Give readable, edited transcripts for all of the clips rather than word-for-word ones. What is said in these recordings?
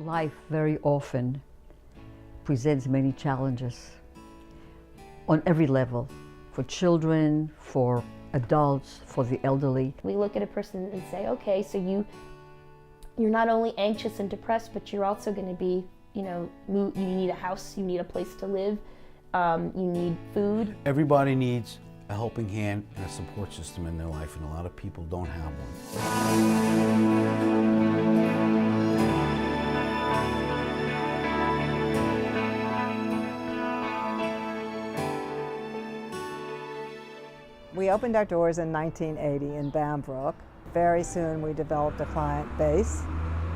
Life very often presents many challenges on every level, for children, for adults, for the elderly. We look at a person and say, okay, so you're not only anxious and depressed, but you're also going to be, you need a house, you need a place to live, you need food. Everybody needs a helping hand and a support system in their life, and a lot of people don't have one. We opened our doors in 1980 in Bambrook. Very soon we developed a client base,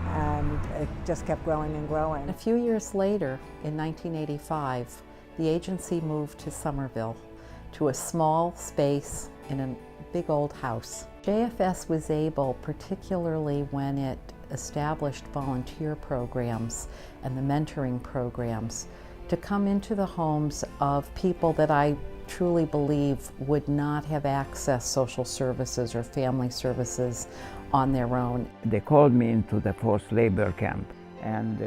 and it just kept growing and growing. A few years later, in 1985, the agency moved to Somerville, to a small space in a big old house. JFS was able, particularly when it established volunteer programs and the mentoring programs, to come into the homes of people that I truly believe would not have accessed social services or family services on their own. They called me into the forced labor camp, and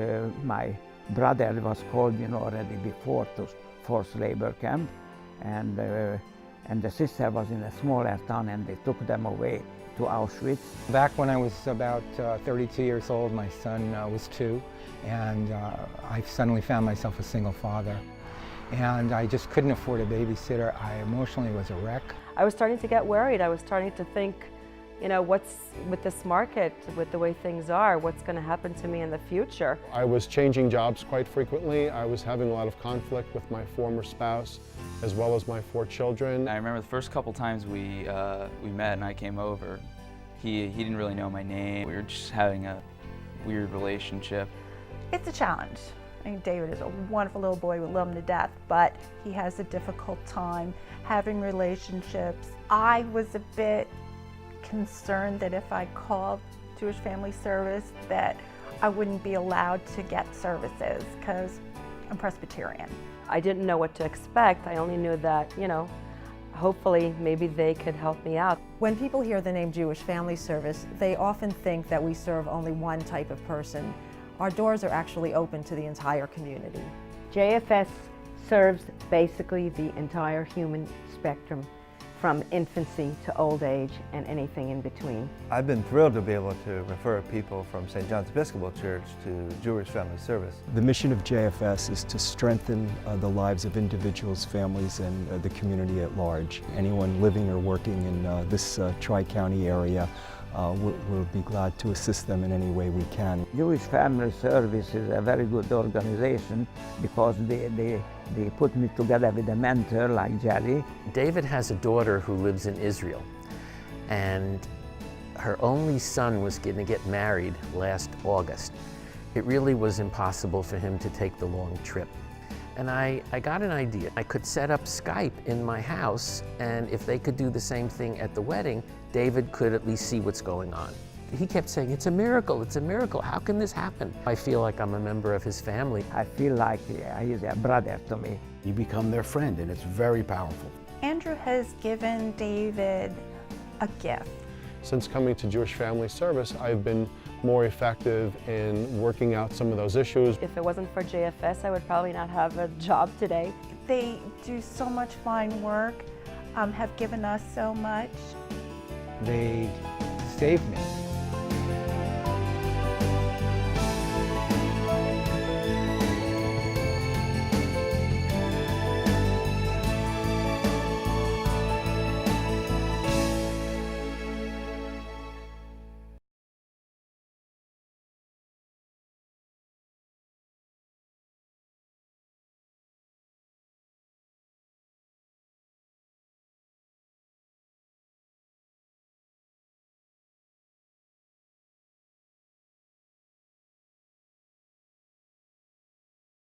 my brother was called in already before to forced labor camp, and the sister was in a smaller town, and they took them away to Auschwitz. Back when I was about 32 years old, my son was 2, and I suddenly found myself a single father. And I just couldn't afford a babysitter. I emotionally was a wreck. I was starting to get worried. I was starting to think, what's with this market, with the way things are, what's going to happen to me in the future? I was changing jobs quite frequently. I was having a lot of conflict with my former spouse, as well as my 4 children. I remember the first couple times we met and I came over, he didn't really know my name. We were just having a weird relationship. It's a challenge. I mean, David is a wonderful little boy, we love him to death, but he has a difficult time having relationships. I was a bit concerned that if I called Jewish Family Service that I wouldn't be allowed to get services because I'm Presbyterian. I didn't know what to expect. I only knew that, hopefully maybe they could help me out. When people hear the name Jewish Family Service, they often think that we serve only one type of person. Our doors are actually open to the entire community. JFS serves basically the entire human spectrum, from infancy to old age and anything in between. I've been thrilled to be able to refer people from St. John's Episcopal Church to Jewish Family Service. The mission of JFS is to strengthen the lives of individuals, families, and the community at large. Anyone living or working in this Tri-County area, we'll be glad to assist them in any way we can. Jewish Family Service is a very good organization because they put me together with a mentor like Jerry. David has a daughter who lives in Israel, and her only son was going to get married last August. It really was impossible for him to take the long trip. And I got an idea. I could set up Skype in my house, and if they could do the same thing at the wedding, David could at least see what's going on. He kept saying, it's a miracle, how can this happen? I feel like I'm a member of his family. I feel like he's a brother to me. You become their friend, and it's very powerful. Andrew has given David a gift. Since coming to Jewish Family Service, I've been more effective in working out some of those issues. If it wasn't for JFS, I would probably not have a job today. They do so much fine work, have given us so much. They saved me.